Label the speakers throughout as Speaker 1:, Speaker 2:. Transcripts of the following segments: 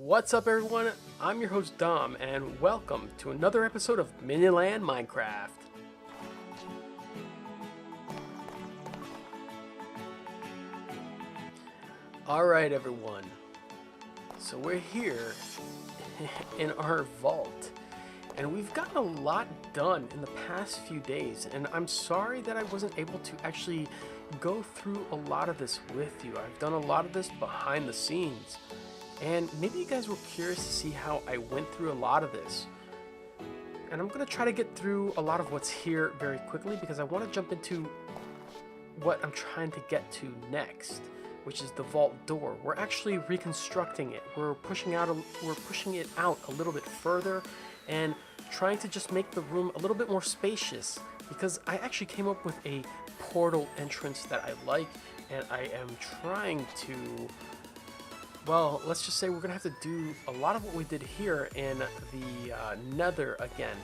Speaker 1: What's up, everyone? I'm your host Dom, and welcome to another episode of Minionland Minecraft. Alright, everyone. So we're here in our vault, and we've gotten a lot done in the past few days, and I'm sorry that I wasn't able to actually go through a lot of this with you. I've done a lot of this behind the scenes. And maybe you guys were curious to see how I went through a lot of this. And I'm going to try to get through a lot of what's here very quickly because I want to jump into what I'm trying to get to next, which is the vault door. We're actually reconstructing it. We're pushing it out a little bit further and trying to just make the room a little bit more spacious because I actually came up with a portal entrance that I like, and I am trying to, well, let's just say we're going to have to do a lot of what we did here in the nether again.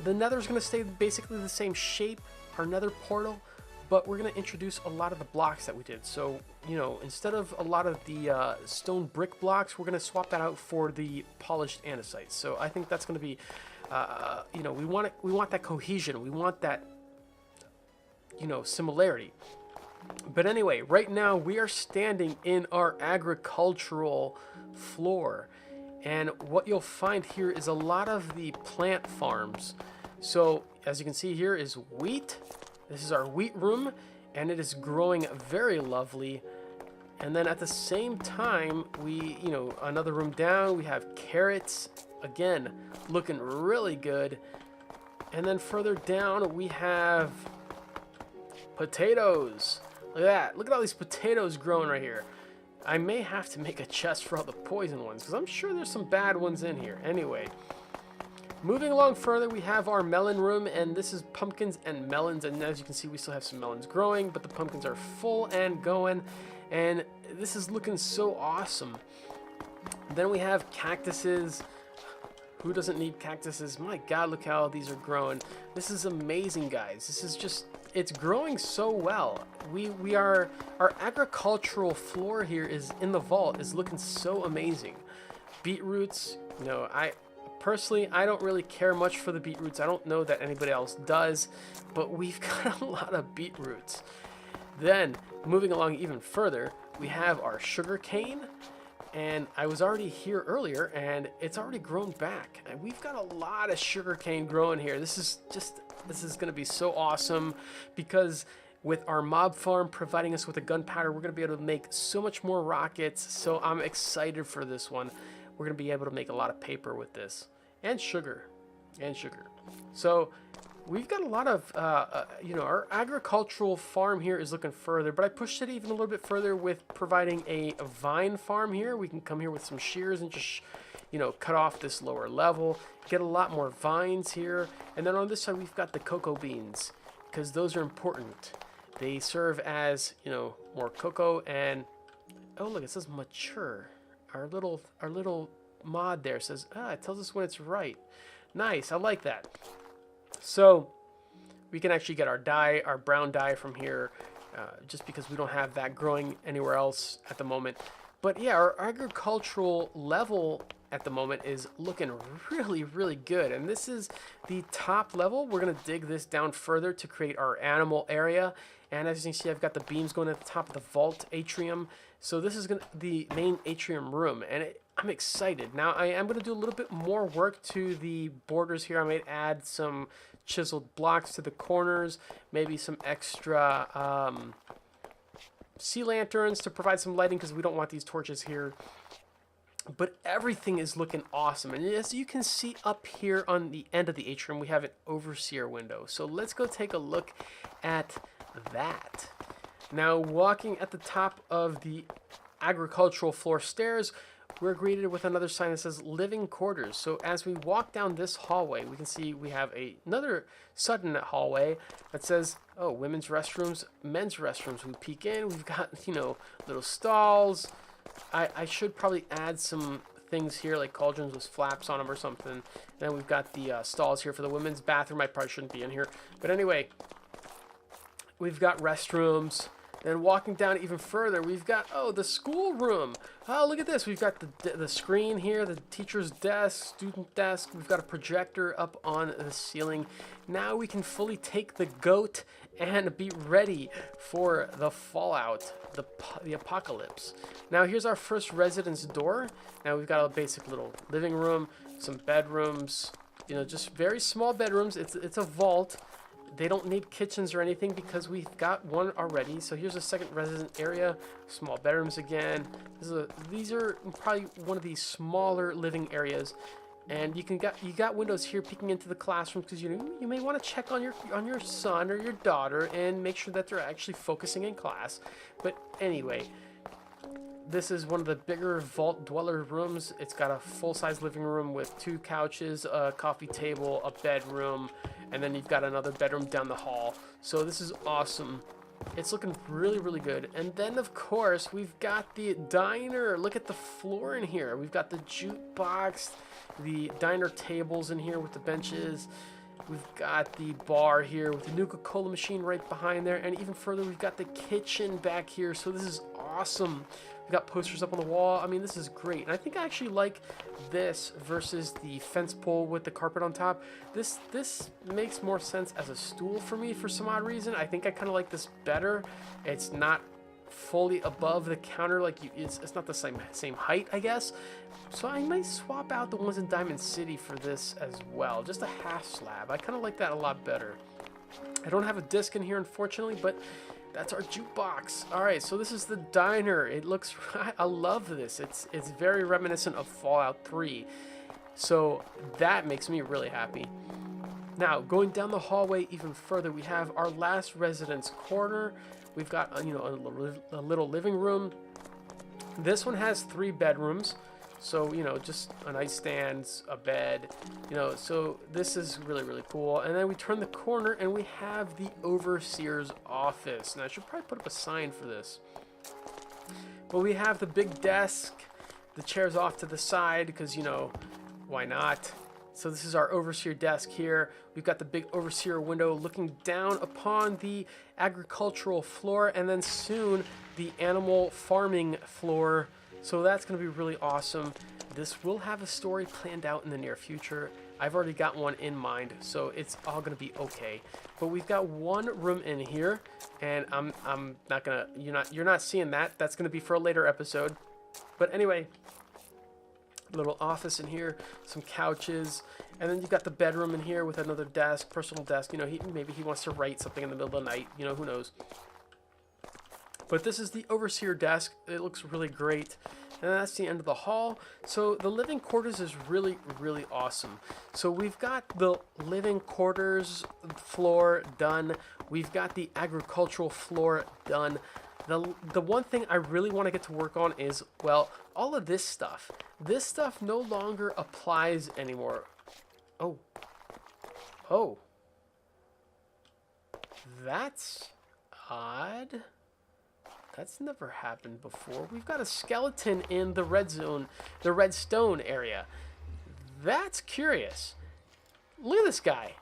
Speaker 1: The nether is going to stay basically the same shape, our nether portal, but we're going to introduce a lot of the blocks that we did. So, you know, instead of a lot of the stone brick blocks, we're going to swap that out for the polished andesite. So I think that's going to be, you know, we want that cohesion. We want that, you know, similarity. But anyway, right now we are standing in our agricultural floor, and what you'll find here is a lot of the plant farms. So as you can see, here is wheat. This is our wheat room, and it is growing very lovely. And then at the same time, we, you know, another room down, we have carrots, again looking really good. And then further down we have potatoes. Look at that. Look at all these potatoes growing right here. I may have to make a chest for all the poison ones because I'm sure there's some bad ones in here. Anyway, moving along further, we have our melon room, and this is pumpkins and melons. And as you can see, we still have some melons growing, but the pumpkins are full and going. And this is looking so awesome. Then we have cactuses. Who doesn't need cactuses? My God, look how these are growing. This is amazing, guys. This is just, it's growing so well. Our agricultural floor here is in the vault is looking so amazing. Beetroots, you know, I don't really care much for the beetroots. I don't know that anybody else does, but we've got a lot of beetroots. Then moving along even further, we have our sugar cane. And I was already here earlier, and it's already grown back. And we've got a lot of sugarcane growing here. This is going to be so awesome because with our mob farm providing us with a gunpowder, we're going to be able to make so much more rockets. So I'm excited for this one. We're going to be able to make a lot of paper with this, and sugar. So we've got a lot of, you know, our agricultural farm here is looking further, but I pushed it even a little bit further with providing a vine farm here. We can come here with some shears and just, you know, cut off this lower level, get a lot more vines here. And then on this side, we've got the cocoa beans because those are important. They serve as, you know, more cocoa. And oh, look, it says mature. Our little mod there says, it tells us when it's right. Nice. I like that. So we can actually get our dye, our brown dye from here, just because we don't have that growing anywhere else at the moment. But yeah, our agricultural level at the moment is looking really, really good. And this is the top level. We're going to dig this down further to create our animal area. And as you can see, I've got the beams going at the top of the vault atrium. So this is the main atrium room, and I'm excited. Now I am going to do a little bit more work to the borders here. I might add some chiseled blocks to the corners, maybe some extra sea lanterns to provide some lighting because we don't want these torches here. But everything is looking awesome. And as you can see up here on the end of the atrium, we have an overseer window. So let's go take a look at that. Now, walking at the top of the agricultural floor stairs, we're greeted with another sign that says living quarters. So as we walk down this hallway, we can see we have another sudden hallway that says, oh, women's restrooms, men's restrooms. We peek in, we've got, you know, little stalls. I should probably add some things here like cauldrons with flaps on them or something. And then we've got the stalls here for the women's bathroom. I probably shouldn't be in here. But anyway, we've got restrooms. Then walking down even further, we've got, oh, the schoolroom. Oh, look at this. We've got the screen here, the teacher's desk, student desk. We've got a projector up on the ceiling. Now we can fully take the goat and be ready for the fallout, the apocalypse. Now here's our first residence door. Now we've got a basic little living room, some bedrooms, you know, just very small bedrooms. It's a vault. They don't need kitchens or anything because we've got one already. So here's a second resident area, small bedrooms again. These are probably one of these smaller living areas, and you got windows here peeking into the classroom because you may want to check on your son or your daughter and make sure that they're actually focusing in class. But anyway, this is one of the bigger vault dweller rooms. It's got a full-size living room with 2 couches, a coffee table, a bedroom, and then you've got another bedroom down the hall. So this is awesome. It's looking really, really good. And then, of course, we've got the diner. Look at the floor in here. We've got the jukebox, the diner tables in here with the benches. We've got the bar here with the Nuka-Cola machine right behind there. And even further, we've got the kitchen back here. So this is awesome. We've got posters up on the wall. I mean, this is great. And I think I actually like this versus the fence pole with the carpet on top. This makes more sense as a stool for me for some odd reason. I think I kind of like this better. It's not fully above the counter, like it's not the same height, I guess. So I might swap out the ones in Diamond City for this as well. Just a half slab. I kind of like that a lot better. I don't have a disc in here, unfortunately, but that's our jukebox. All right, so this is the diner. It looks, I love this. It's very reminiscent of Fallout 3. So that makes me really happy. Now, going down the hallway even further, we have our last residence corner. We've got, a little living room. This one has 3 bedrooms. So, just a nightstand, a bed, so this is really, really cool. And then we turn the corner and we have the overseer's office. Now, I should probably put up a sign for this. But we have the big desk, the chairs off to the side because, why not? So this is our overseer desk here. We've got the big overseer window looking down upon the agricultural floor and then soon the animal farming floor. So that's going to be really awesome. This will have a story planned out in the near future. I've already got one in mind, so it's all going to be okay. But we've got one room in here, and I'm not gonna. You're not seeing that. That's going to be for a later episode. But anyway, little office in here, some couches, and then you've got the bedroom in here with another desk, personal desk. Maybe he wants to write something in the middle of the night. Who knows. But this is the overseer desk. It looks really great. And that's the end of the hall. So the living quarters is really, really awesome. So we've got the living quarters floor done. We've got the agricultural floor done. The one thing I really want to get to work on is, well, all of this stuff. This stuff no longer applies anymore. Oh. That's odd. That's never happened before. We've got a skeleton in the red redstone area. That's curious. Look at this guy.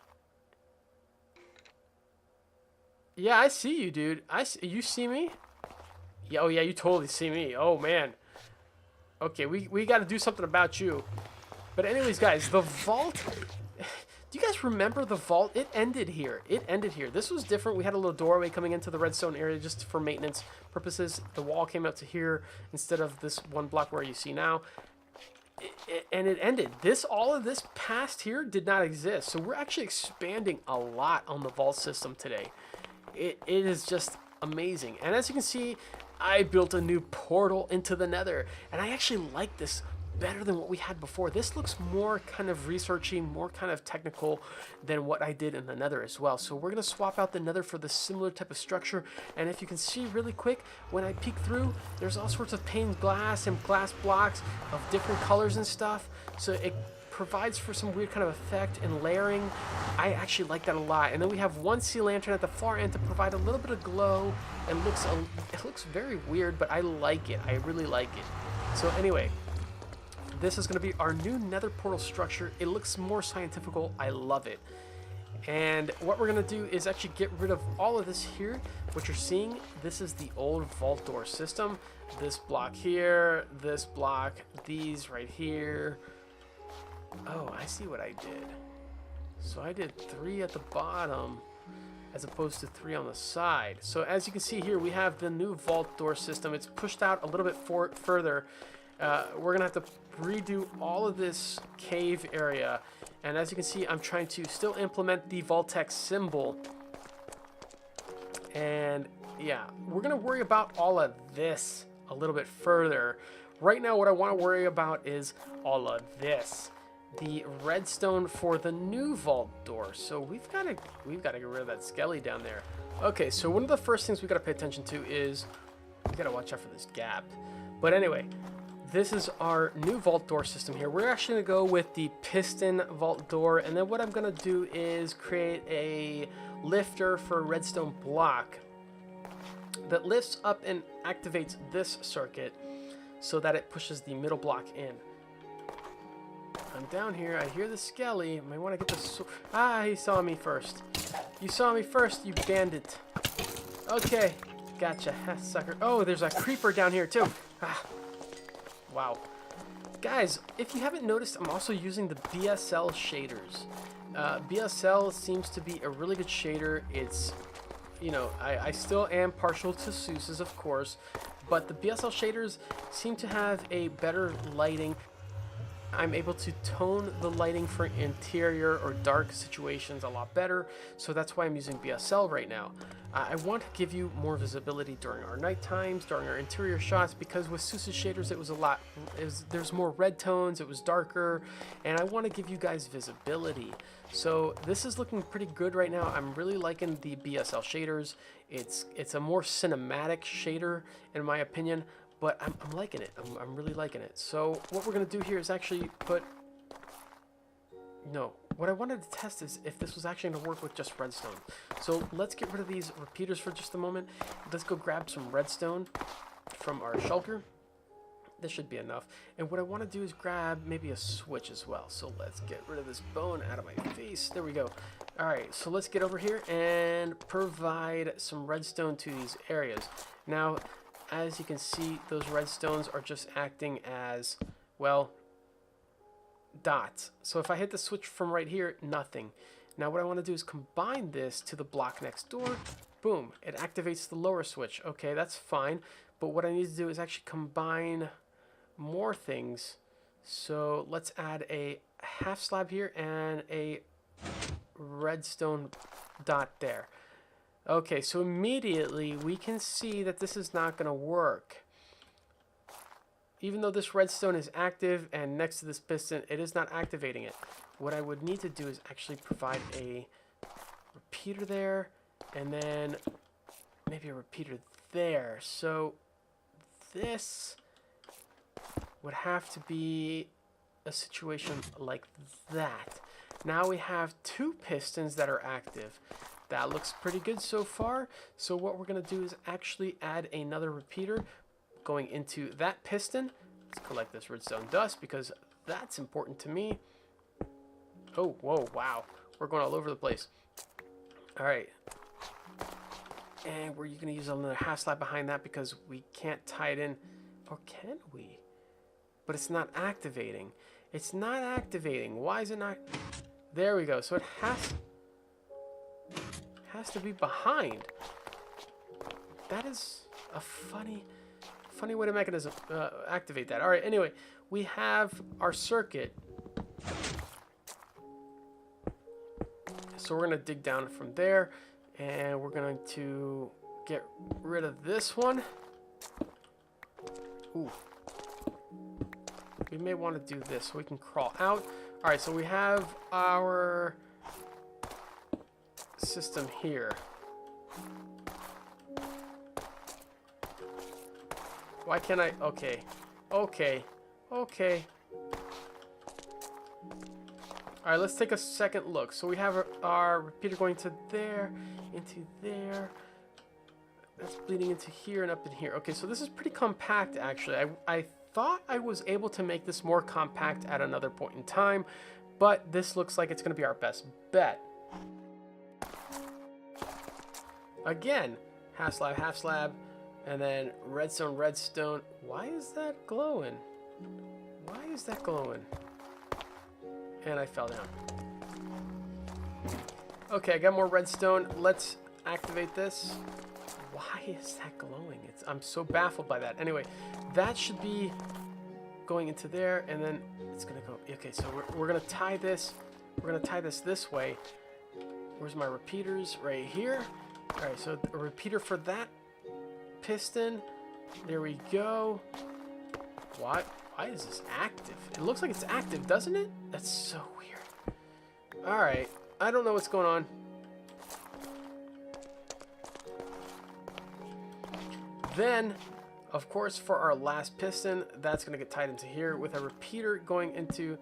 Speaker 1: Yeah, I see you, dude. You see me? Yeah, oh yeah, you totally see me. Oh man. Okay, we got to do something about you. But anyways, guys, the vault. Do you guys remember the vault? It ended here. This was different. We had a little doorway coming into the redstone area just for maintenance purposes. The wall came up to here instead of this one block where you see now. And it ended. All of this past here did not exist. So we're actually expanding a lot on the vault system today. It is just amazing. And as you can see, I built a new portal into the Nether. And I actually like this better than what we had before. This looks more kind of researchy, more kind of technical than what I did in the Nether as well. So we're going to swap out the Nether for the similar type of structure. And if you can see really quick, when I peek through, there's all sorts of pained glass and glass blocks of different colors and stuff. So it provides for some weird kind of effect and layering. I actually like that a lot. And then we have one sea lantern at the far end to provide a little bit of glow. It looks very weird, but I like it. I really like it. So anyway, this is going to be our new Nether portal structure. It looks more scientifical. I love it. And what we're gonna do is actually get rid of all of this here. What you're seeing, this is the old vault door system. This block here, this block, these right here. Oh, I see what I did. So I did 3 at the bottom as opposed to 3 on the side. So as you can see here, we have the new vault door system. It's pushed out a little bit further. We're gonna have to redo all of this cave area. And as you can see, I'm trying to still implement the Vault-Tec symbol. And yeah, we're gonna worry about all of this a little bit further. Right now, what I wanna worry about is all of this. The redstone for the new vault door. So we've gotta get rid of that skelly down there. Okay, so one of the first things we gotta pay attention to is we gotta watch out for this gap. But anyway, this is our new vault door system here. We're actually gonna go with the piston vault door, and then what I'm gonna do is create a lifter for a redstone block that lifts up and activates this circuit so that it pushes the middle block in. I'm down here, I hear the skelly. Might want to get the ah, he saw me first. You saw me first, you bandit. Okay, gotcha, sucker. Oh, there's a creeper down here too. Ah. Wow. Guys, if you haven't noticed, I'm also using the BSL shaders. BSL seems to be a really good shader. It's, you know, I still am partial to Seuss's, of course, but the BSL shaders seem to have a better lighting. I'm able to tone the lighting for interior or dark situations a lot better, so that's why I'm using BSL right now. I want to give you more visibility during our night times, during our interior shots, because with Seuss's shaders it was there's more red tones, it was darker, and I want to give you guys visibility. So this is looking pretty good right now. I'm really liking the BSL shaders. It's a more cinematic shader in my opinion, but I'm liking it. I'm really liking it. So what we're going to do here is actually put... No, what I wanted to test is if this was actually going to work with just redstone. So let's get rid of these repeaters for just a moment. Let's go grab some redstone from our shulker. This should be enough. And what I want to do is grab maybe a switch as well. So let's get rid of this bone out of my face. There we go. All right, so let's get over here and provide some redstone to these areas. Now, as you can see, those redstones are just acting as, well, dots. So if I hit the switch from right here, nothing. Now what I want to do is combine this to the block next door. Boom, it activates the lower switch. Okay, that's fine. But what I need to do is actually combine more things. So let's add a half slab here and a redstone dot there. Okay, so immediately we can see that this is not going to work. Even though this redstone is active and next to this piston, it is not activating it. What I would need to do is actually provide a repeater there and then maybe a repeater there. So this would have to be a situation like that. Now we have 2 pistons that are active. That looks pretty good so far. So what we're going to do is actually add another repeater going into that piston. Let's collect this redstone dust because that's important to me. Oh, whoa, wow. We're going all over the place. All right. And we're going to use another half slab behind that because we can't tie it in. Or can we? But it's not activating. It's not activating. Why is it not? There we go. So it has to be behind. That is a funny way to mechanism activate that. All right, anyway, we have our circuit. So we're going to dig down from there, and we're going to get rid of this one. Ooh. We may want to do this so we can crawl out. All right, so we have our system here. Why can't I? Okay. Okay. Okay. All right, let's take a second look. So we have our repeater going to there, into there. That's bleeding into here and up in here. Okay, so this is pretty compact, actually. I thought I was able to make this more compact at another point in time, but this looks like it's going to be our best bet. Again, half slab, and then redstone, redstone. Why is that glowing? Why is that glowing? And I fell down. Okay, I got more redstone. Let's activate this. Why is that glowing? I'm so baffled by that. Anyway, that should be going into there, and then it's gonna go. Okay, so we're gonna tie this. We're gonna tie this way. Where's my repeaters? Right here. All right, so a repeater for that piston. There we go. Why is this active? It looks like it's active, doesn't it? That's so weird. All right, I don't know what's going on. Then, of course, for our last piston, that's going to get tied into here with a repeater going into,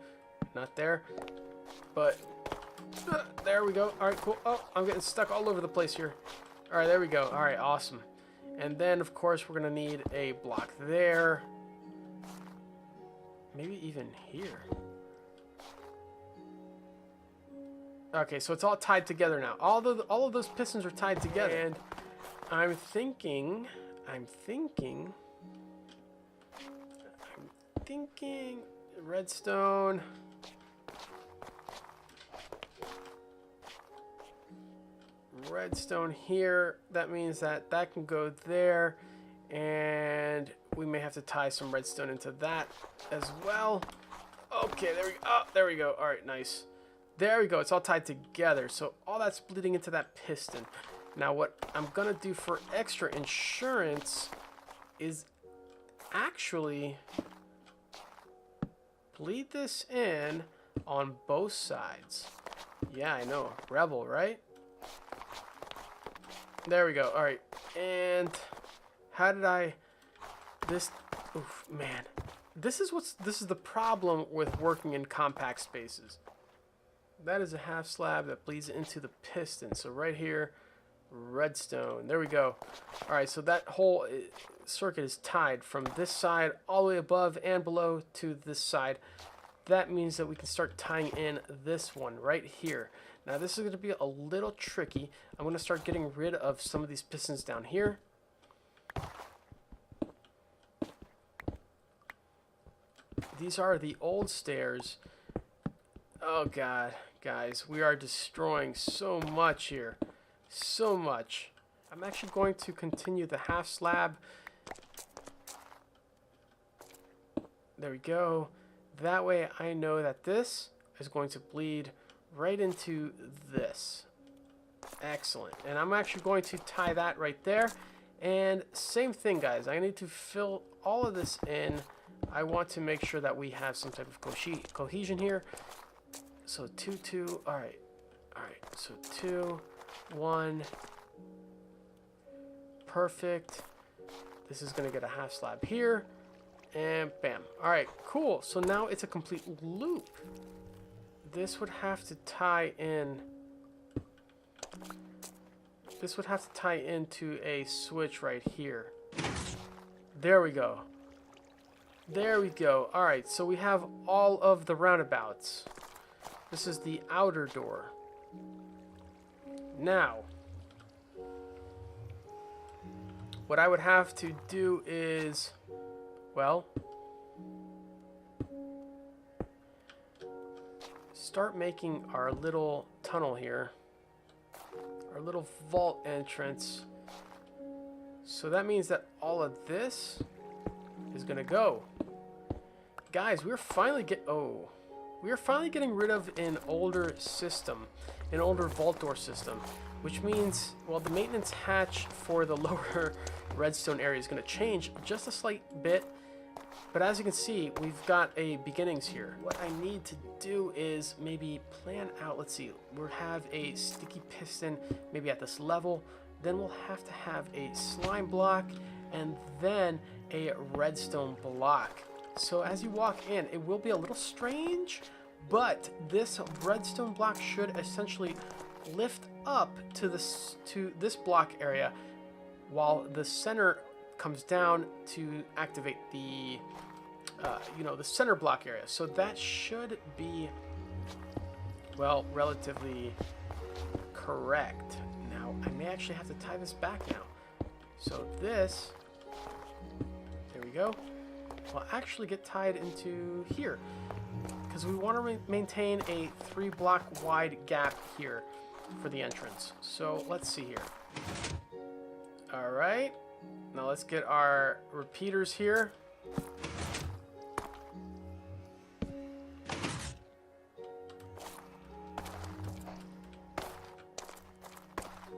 Speaker 1: not there, but there we go. All right, cool. Oh, I'm getting stuck all over the place here. All right, there we go. All right, awesome. And then, of course, we're going to need a block there. Maybe even here. Okay, so it's all tied together now. All of those pistons are tied together. And I'm thinking redstone. Redstone here. That means that can go there, and we may have to tie some redstone into that as well. Okay, there we go. Oh, there we go. All right, nice. There we go. It's all tied together. So all that's bleeding into that piston. Now what I'm gonna do for extra insurance is actually bleed this in on both sides. Yeah, I know. Rebel, right? There we go. All right. And how did I... Oof, man. This is the problem with working in compact spaces. That is a half slab that bleeds into the piston. So right here, redstone. There we go. All right, so that whole circuit is tied from this side all the way above and below to this side. That means that we can start tying in this one right here. Now this is going to be a little tricky. I'm going to start getting rid of some of these pistons down here. These are the old stairs. Oh God, guys, we are destroying so much here. So much. I'm actually going to continue the half slab. There we go. That way I know that this is going to bleed right into this. Excellent. And I'm actually going to tie that right there. And same thing, guys. I need to fill all of this in. I want to make sure that we have some type of cohesion here. So 2, 2. All right. All right. So 2, 1. Perfect. This is going to get a half slab here. And bam. All right, cool. So now it's a complete loop. This would have to tie in. This would have to tie into a switch right here. There we go. There we go. All right, so we have all of the roundabouts. This is the outer door. Now, what I would have to do is, well, start making our little tunnel here, our little vault entrance. So that means that all of this is gonna go. Guys, we're finally getting rid of an older system, an older vault door system, which means, well, the maintenance hatch for the lower redstone area is going to change just a slight bit. But as you can see, we've got a beginnings here. What I need to do is maybe plan out, let's see, we'll have a sticky piston maybe at this level. Then we'll have to have a slime block and then a redstone block. So as you walk in, it will be a little strange, but this redstone block should essentially lift up to this block area, while the center comes down to activate the the center block area. So that should be, well, relatively correct. Now, I may actually have to tie this back now. So this, there we go, will actually get tied into here. Because we want to maintain a 3-block wide gap here for the entrance. So let's see here. All right. Now let's get our repeaters here.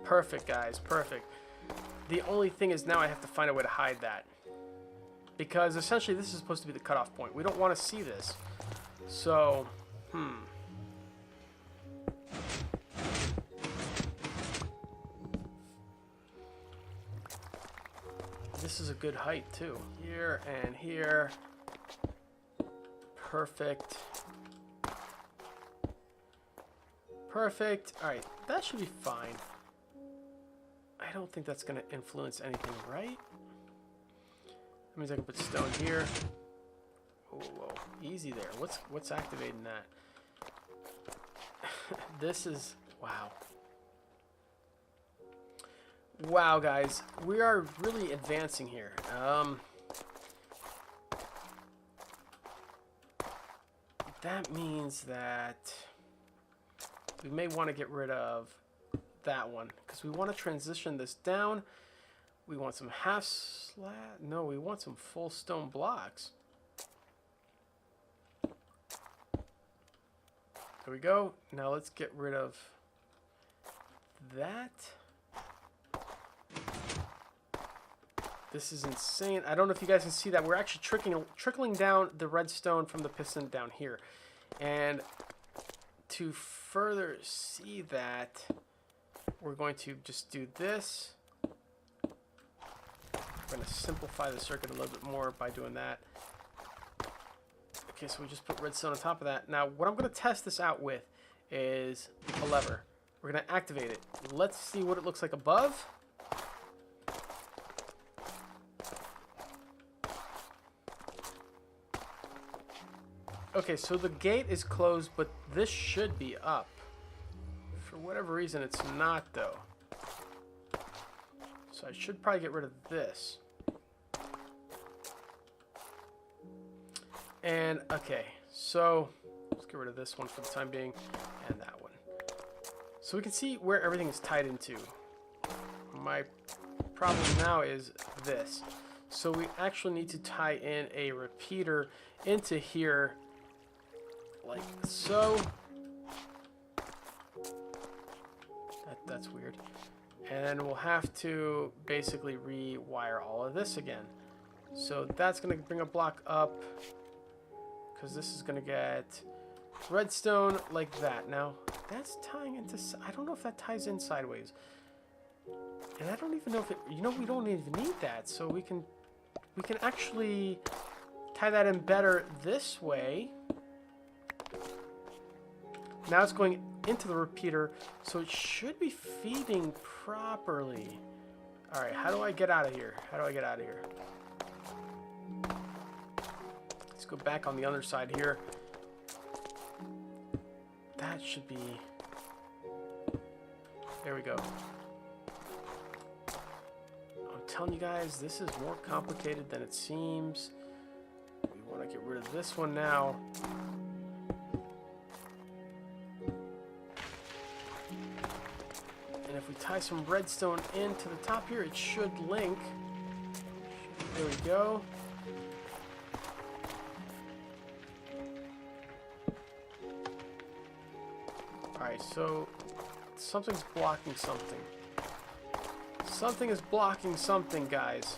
Speaker 1: Perfect, guys. Perfect. The only thing is now I have to find a way to hide that. Because essentially this is supposed to be the cutoff point. We don't want to see this. So, This is a good height too. Here and here. Perfect. Perfect. Alright, that should be fine. I don't think that's going to influence anything, right? That means I can put stone here. Whoa, whoa. Easy there. What's activating that? This is... wow. Wow, guys. We are really advancing here. That means that we may want to get rid of that one because we want to transition this down. We want some half slab. No, we want some full stone blocks. There we go. Now let's get rid of that. This is insane. I don't know if you guys can see that. We're actually trickling down the redstone from the piston down here. And to further see that, we're going to just do this. We're going to simplify the circuit a little bit more by doing that. Okay, so we just put redstone on top of that. Now, what I'm going to test this out with is a lever. We're going to activate it. Let's see what it looks like above. Okay, so the gate is closed, but this should be up. For whatever reason, it's not, though. So I should probably get rid of this. And, okay, so let's get rid of this one for the time being, and that one. So we can see where everything is tied into. My problem now is this. So we actually need to tie in a repeater into here, like so. That's weird. And then we'll have to basically rewire all of this again. So that's going to bring a block up, because this is going to get redstone like that. Now, that's tying into... I don't know if that ties in sideways. And I don't even know if it... You know, we don't even need that. So we can actually tie that in better this way. Now it's going into the repeater, so it should be feeding properly. All right, how do I get out of here? How do I get out of here? Let's go back on the other side here. That should be... There we go. I'm telling you guys, this is more complicated than it seems. We want to get rid of this one now. And if we tie some redstone into the top here, it should link. There we go. Alright, so something's blocking something. Something is blocking something, guys.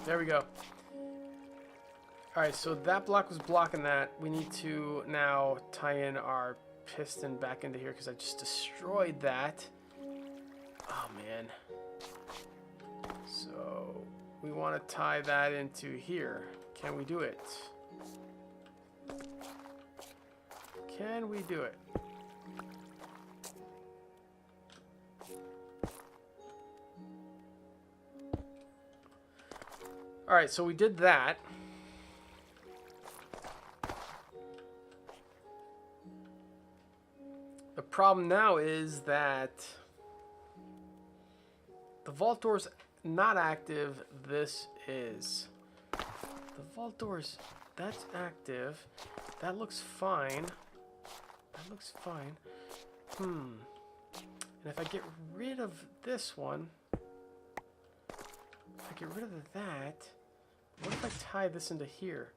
Speaker 1: There we go. Alright, so that block was blocking that. We need to now tie in our piston back into here because I just destroyed that. Oh, man. So, we want to tie that into here. Can we do it? Can we do it? Alright, so we did that. The problem now is that the vault door's not active. This is. The vault door's, that's active. That looks fine. That looks fine. And if I get rid of this one, if I get rid of that, what if I tie this into here?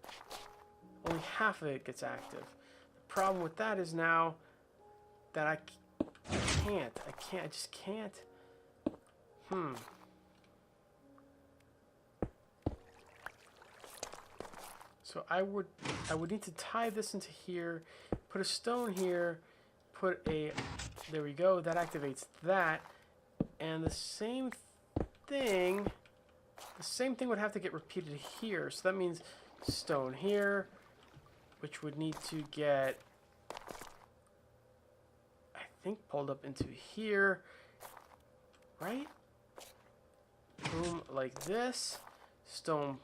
Speaker 1: Only half of it gets active. The problem with that is now that I just can't. So I would need to tie this into here, put a stone here, put a, there we go, that activates that, and the same thing would have to get repeated here. So that means stone here, which would need to get, I think, pulled up into here, right? Boom, like this. Stone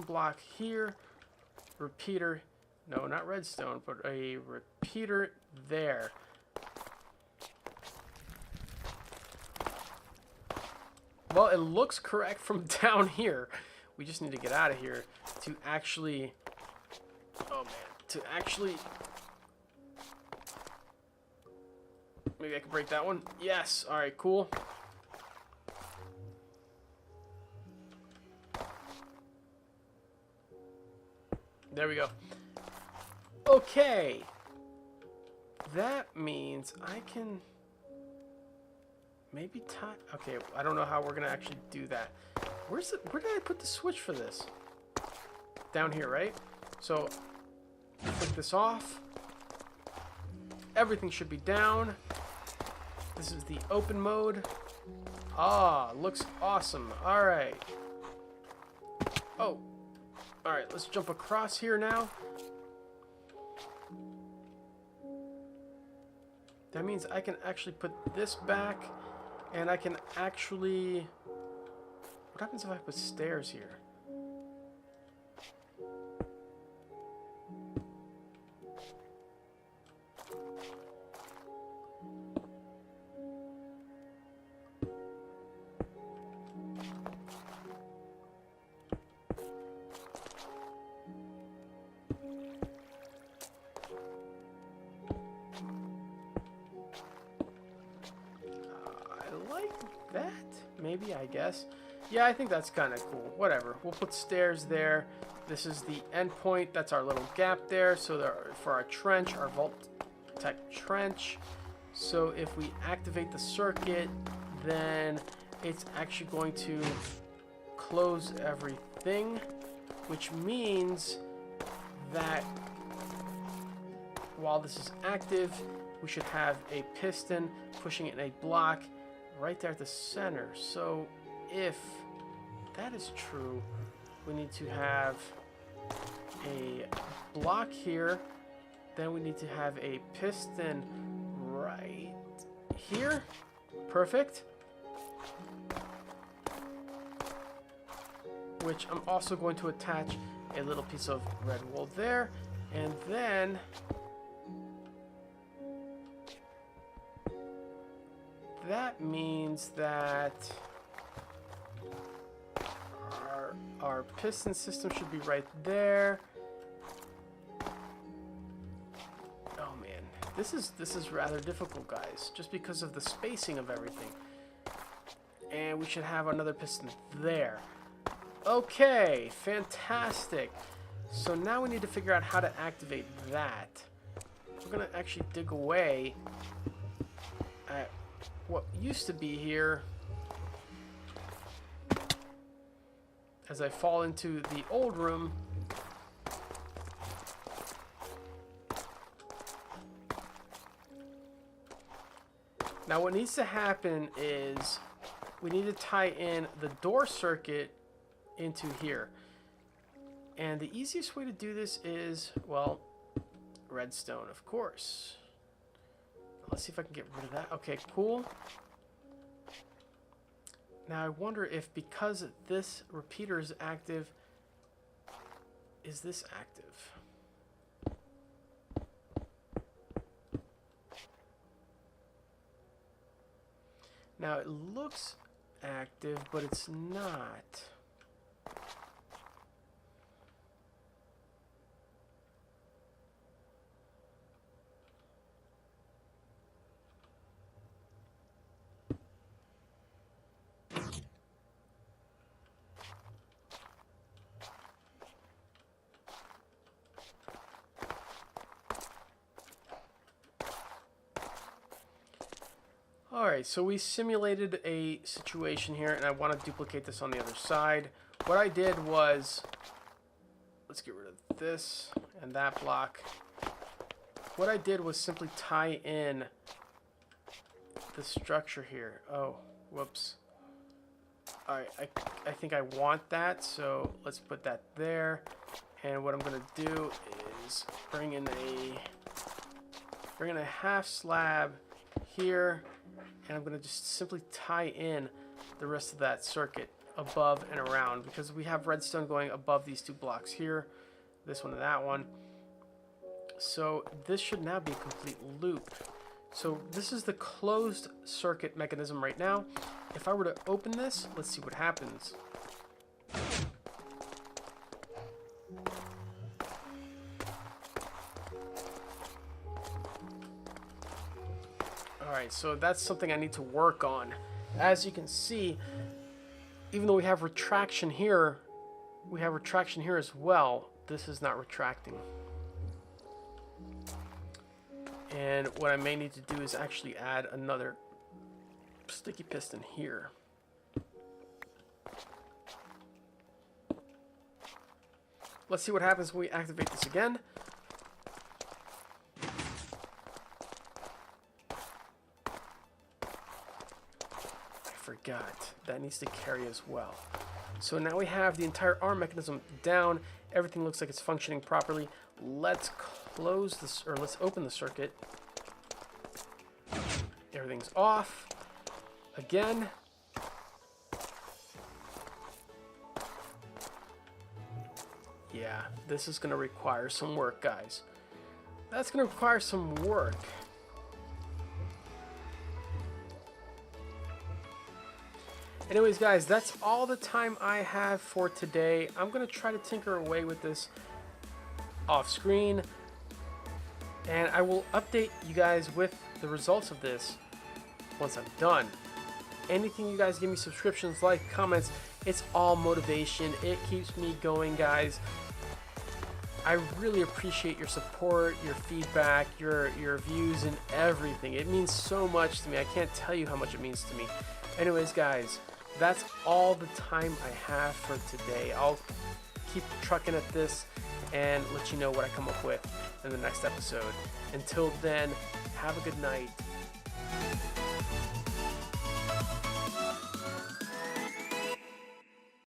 Speaker 1: block here. Repeater, no, not redstone, but a repeater there. Well, it looks correct from down here. We just need to get out of here to actually, oh man, to actually, maybe I can break that one. Yes, all right, cool. There we go. Okay. That means I can maybe tie. Okay, I don't know how we're gonna actually do that. Where did I put the switch for this? Down here, right? So click this off. Everything should be down. This is the open mode. Ah, looks awesome. All right. Oh. Alright, let's jump across here now. That means I can actually put this back, and I can actually... What happens if I put stairs here? That maybe, I guess. Yeah, I think that's kind of cool. Whatever, we'll put stairs there. This is the end point. That's our little gap there. So there for our trench, our vault tech trench. So if we activate the circuit, then it's actually going to close everything, which means that while this is active, we should have a piston pushing it in a block right there at the center. So if that is true, we need to have a block here, then we need to have a piston right here. Perfect. Which I'm also going to attach a little piece of red wool there, and then that means that our piston system should be right there. Oh man, this is rather difficult, guys, just because of the spacing of everything. And we should have another piston there. Okay, fantastic. So now we need to figure out how to activate that. We're gonna actually dig away at what used to be here as I fall into the old room. Now what needs to happen is we need to tie in the door circuit into here. And the easiest way to do this is, well, redstone, of course. Let's see if I can get rid of that. Okay, cool. Now I wonder if because this repeater is active, is this active? Now it looks active, but it's not. Alright, so we simulated a situation here, and I want to duplicate this on the other side. What I did was, let's get rid of this and that block. What I did was simply tie in the structure here. Oh, whoops. Alright, I think I want that, so let's put that there. And what I'm going to do is bring in a half slab here. And I'm going to just simply tie in the rest of that circuit above and around, because we have redstone going above these two blocks here, this one and that one. So this should now be a complete loop. So this is the closed circuit mechanism right now. If I were to open this, let's see what happens. Alright, so that's something I need to work on. As you can see, even though we have retraction here as well, this is not retracting. And what I may need to do is actually add another sticky piston here. Let's see what happens when we activate this again. Forgot that needs to carry as well. So now we have the entire arm mechanism down. Everything looks like it's functioning properly. Let's close this, or let's open the circuit. Everything's off again. Yeah, this is going to require some work, guys. That's going to require some work. Anyways, guys, that's all the time I have for today. I'm going to try to tinker away with this off screen, and I will update you guys with the results of this once I'm done. Anything you guys give me, subscriptions, like, comments, it's all motivation. It keeps me going, guys. I really appreciate your support, your feedback, your views, and everything. It means so much to me. I can't tell you how much it means to me. Anyways, guys, that's all the time I have for today. I'll keep trucking at this and let you know what I come up with in the next episode. Until then, have a good night.